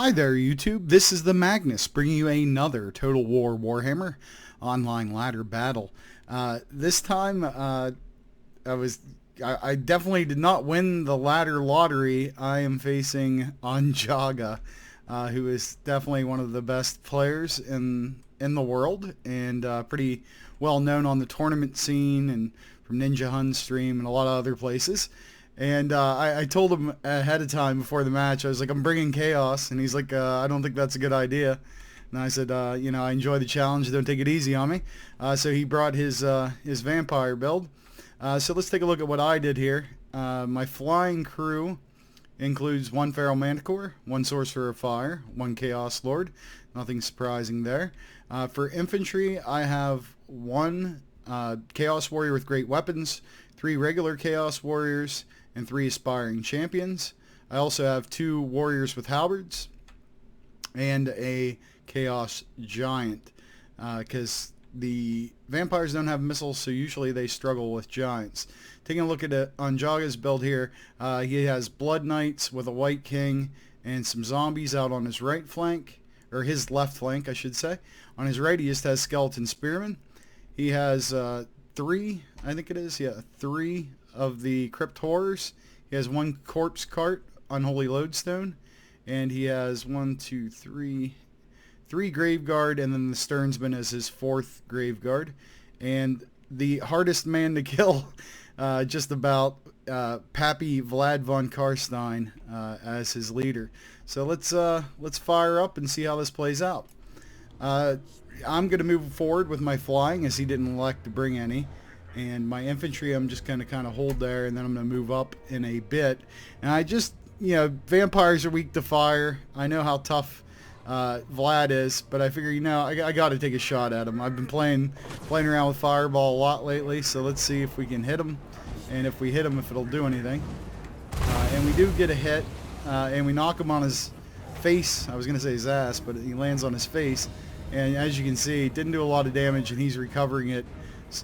Hi there, YouTube. This is the Magnus bringing you another Total War Warhammer online ladder battle. This time, I definitely did not win the ladder lottery. I am facing Ondjage, who is definitely one of the best players in the world and pretty well known on the tournament scene and from Ninja Hun's stream and a lot of other places. And I told him ahead of time before the match, I was like, I'm bringing chaos. And he's like, I don't think that's a good idea. And I said, you know, I enjoy the challenge. Don't take it easy on me. So he brought his vampire build. So let's take a look at what I did here. My flying crew includes one Feral Manticore, one Sorcerer of Fire, one Chaos Lord. Nothing surprising there. For infantry, I have one Chaos Warrior with great weapons, 3 regular Chaos Warriors, and 3 aspiring champions. I also have 2 warriors with halberds and a chaos giant because the vampires don't have missiles, so usually they struggle with giants. Taking a look at Ondjage's build here, he has blood knights with a white king and some zombies out on his right flank, or his left flank I should say. On his right he just has skeleton spearmen. He has 3, I think it is, yeah, 3 of the crypt horrors. He has 1 corpse cart, unholy lodestone, and he has 3 graveguard, and then the sternsman as his 4th graveguard. And the hardest man to kill, just about, Pappy Vlad von Karstein as his leader. So let's fire up and see how this plays out. I'm going to move forward with my flying as he didn't elect to bring any. And my infantry I'm just going to kind of hold there, and then I'm going to move up in a bit. And I just, you know, vampires are weak to fire. I know how tough Vlad is, but I figure, you know, I got to take a shot at him. I've been playing around with Fireball a lot lately, so let's see if we can hit him. And if we hit him, if it'll do anything. And we do get a hit, and we knock him on his face. I was going to say his ass, but he lands on his face. And as you can see, it didn't do a lot of damage, and he's recovering it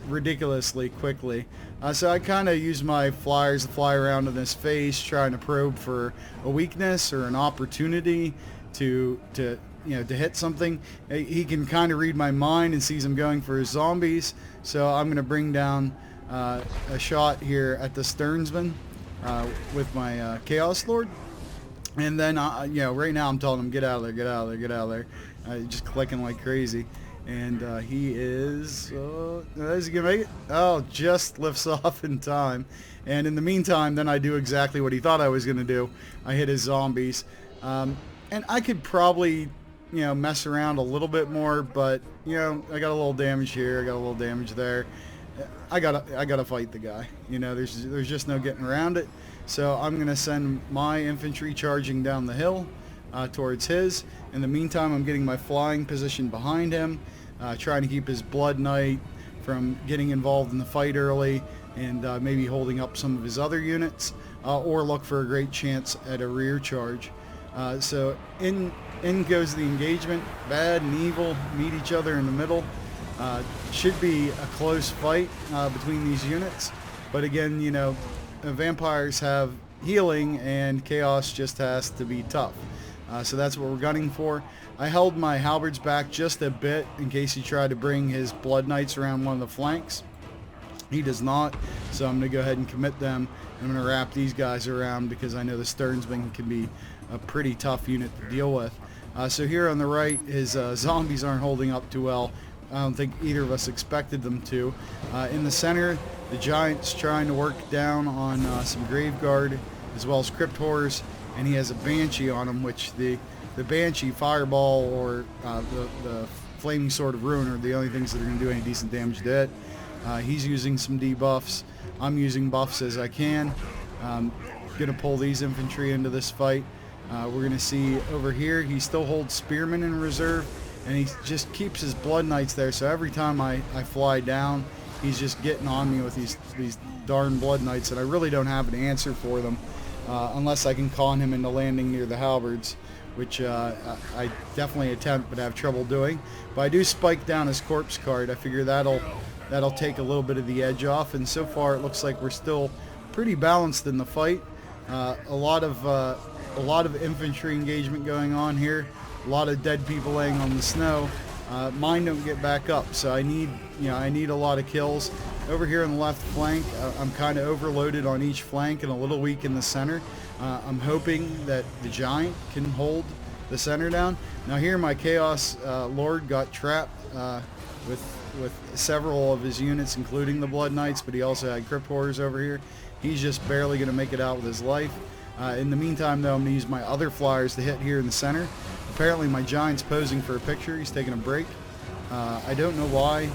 ridiculously quickly. So I kind of use my flyers to fly around in his face, trying to probe for a weakness or an opportunity to hit something. He can kind of read my mind and sees I'm going for his zombies. So I'm going to bring down a shot here at the sternsman with my Chaos Lord. And then, you know, right now I'm telling him, get out of there, get out of there, get out of there. Just clicking like crazy. And he is, is he going to make it? Oh, just lifts off in time. And in the meantime, then I do exactly what he thought I was going to do. I hit his zombies. And I could probably, you know, mess around a little bit more, but, you know, I got a little damage here, I got a little damage there. I gotta fight the guy. You know, there's just no getting around it. So I'm going to send my infantry charging down the hill towards his. In the meantime, I'm getting my flying position behind him, trying to keep his blood knight from getting involved in the fight early, and maybe holding up some of his other units, or look for a great chance at a rear charge. So in goes the engagement. Bad and evil meet each other in the middle. Should be a close fight between these units, but again, you know, vampires have healing and chaos just has to be tough. So that's what we're gunning for. I held my halberds back just a bit in case he tried to bring his blood knights around one of the flanks. He does not, so I'm going to go ahead and commit them. I'm going to wrap these guys around because I know the sternsman can be a pretty tough unit to deal with. So here on the right, his zombies aren't holding up too well. I don't think either of us expected them to. In the center, the giant's trying to work down on some graveguard as well as crypt horrors, and he has a banshee on him, which the banshee, fireball, or the flaming sword of ruin are the only things that are going to do any decent damage to it. He's using some debuffs. I'm using buffs as I can. Going to pull these infantry into this fight. We're going to see over here he still holds spearmen in reserve, and he just keeps his blood knights there, so every time I fly down, he's just getting on me with these darn blood knights, and I really don't have an answer for them unless I can con him into landing near the halberds, which I definitely attempt but have trouble doing. But I do spike down his corpse card. I figure that'll take a little bit of the edge off, and so far it looks like we're still pretty balanced in the fight. A lot of infantry engagement going on here. A lot of dead people laying on the snow. Mine don't get back up, so I need a lot of kills. Over here on the left flank, I'm kind of overloaded on each flank and a little weak in the center. I'm hoping that the giant can hold the center down. Now here my Chaos Lord got trapped with several of his units, including the Blood Knights, but he also had Crypt Horrors over here. He's just barely going to make it out with his life. In the meantime, though, I'm going to use my other flyers to hit here in the center. Apparently my giant's posing for a picture. He's taking a break. I don't know why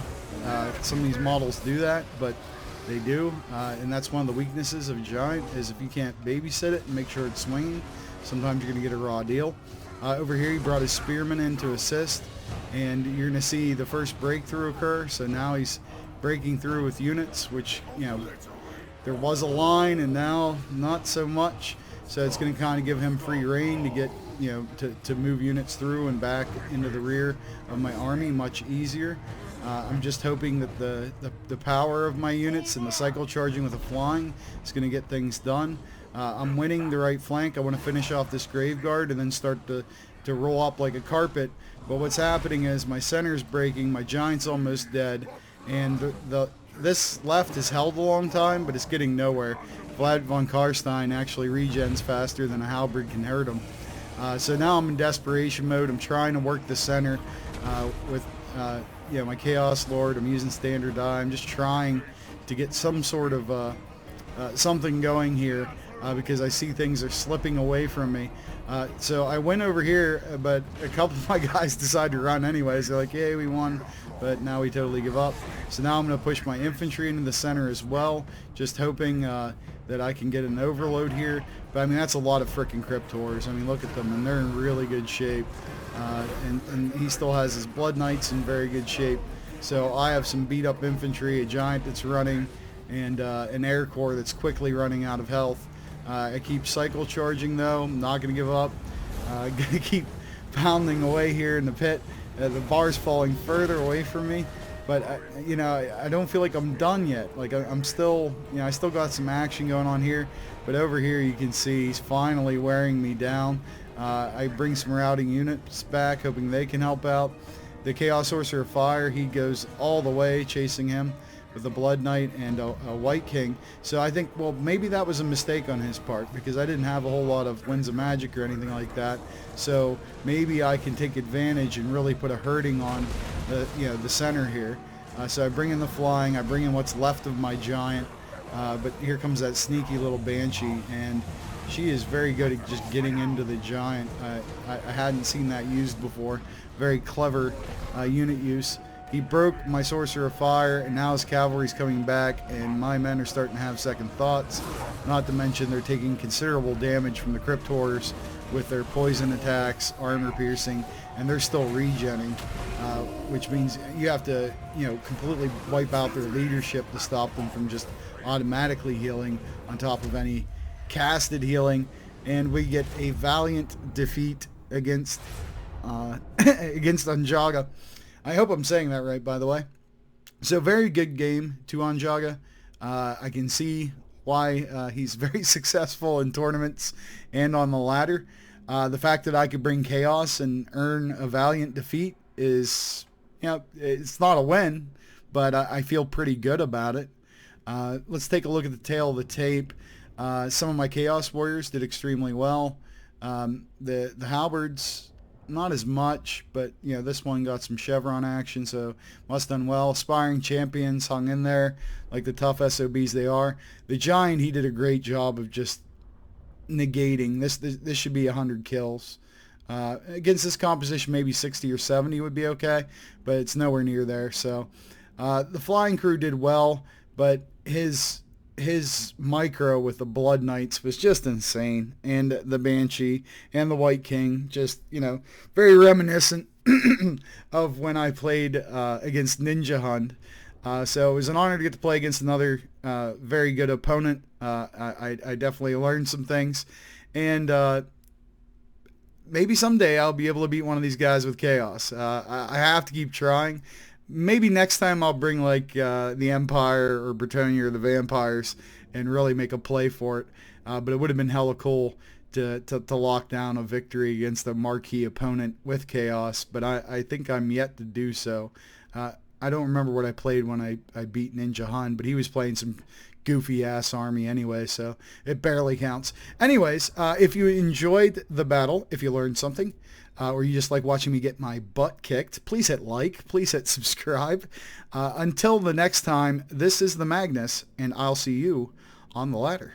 some of these models do that, but they do. And that's one of the weaknesses of a giant, is if you can't babysit it and make sure it's swinging, sometimes you're going to get a raw deal. Over here he brought his spearman in to assist, and you're going to see the first breakthrough occur. So now he's breaking through with units, which, there was a line and now not so much. So it's going to kind of give him free reign to get, to move units through and back into the rear of my army much easier. I'm just hoping that the power of my units and the cycle charging with the flying is going to get things done. I'm winning the right flank. I want to finish off this grave guard and then start to roll up like a carpet. But what's happening is my center's breaking, my giant's almost dead, and this left has held a long time, but it's getting nowhere. Vlad von Karstein actually regens faster than a halberd can hurt him. So now I'm in desperation mode. I'm trying to work the center with my Chaos Lord. I'm using standard die. I'm just trying to get some sort of something going here because I see things are slipping away from me. So I went over here, but a couple of my guys decided to run anyways. They're like, "Yay, we won," but now we totally give up. So now I'm going to push my infantry into the center as well, just hoping that I can get an overload here. But I mean, that's a lot of frickin' Crypt Horrors. I mean, look at them, and they're in really good shape. And he still has his Blood Knights in very good shape. So I have some beat up infantry, a giant that's running, and an air corps that's quickly running out of health. I keep cycle charging though. I'm not going to give up. Going to keep pounding away here in the pit. The bar's falling further away from me, but I don't feel like I'm done yet. Like I'm still, I still got some action going on here. But over here you can see he's finally wearing me down. I bring some routing units back, hoping they can help out. The Chaos Sorcerer of Fire, he goes all the way chasing him with a Blood Knight and a White King. So I think, well, maybe that was a mistake on his part, because I didn't have a whole lot of Winds of Magic or anything like that. So maybe I can take advantage and really put a hurting on the center here. So I bring in the flying, I bring in what's left of my giant, but here comes that sneaky little Banshee, and she is very good at just getting into the giant. I hadn't seen that used before. Very clever unit use. He broke my Sorcerer of Fire, and now his cavalry's coming back, and my men are starting to have second thoughts. Not to mention they're taking considerable damage from the Crypt Horrors with their poison attacks, armor piercing, and they're still regenning, which means you have to, completely wipe out their leadership to stop them from just automatically healing on top of any casted healing. And we get a valiant defeat against Ondjage. I hope I'm saying that right, by the way. So very good game to Ondjage. I can see why he's very successful in tournaments and on the ladder. The fact that I could bring chaos and earn a valiant defeat is, it's not a win, but I feel pretty good about it. Let's take a look at the tail of the tape. Some of my Chaos Warriors did extremely well. The Halberds, not as much, but this one got some chevron action, so must done well. Aspiring Champions hung in there like the tough SOBs they are. The Giant, he did a great job of just negating. This should be 100 kills. Against this composition, maybe 60 or 70 would be okay, but it's nowhere near there. So the Flying Crew did well, but his micro with the Blood Knights was just insane, and the Banshee and the White King, just very reminiscent of when I played against Ninja Hunt. So it was an honor to get to play against another very good opponent. I definitely learned some things, and maybe someday I'll be able to beat one of these guys with chaos. I have to keep trying. maybe next time I'll bring like the Empire or Bretonnia or the Vampires and really make a play for it. But it would have been hella cool to lock down a victory against a marquee opponent with Chaos. But I think I'm yet to do so. I don't remember what I played when I beat Ninja Han, but he was playing some goofy ass army anyway, so it barely counts. Anyways, if you enjoyed the battle, if you learned something, or you just like watching me get my butt kicked, please hit like, please hit subscribe. Until the next time, this is the Magnus, and I'll see you on the ladder.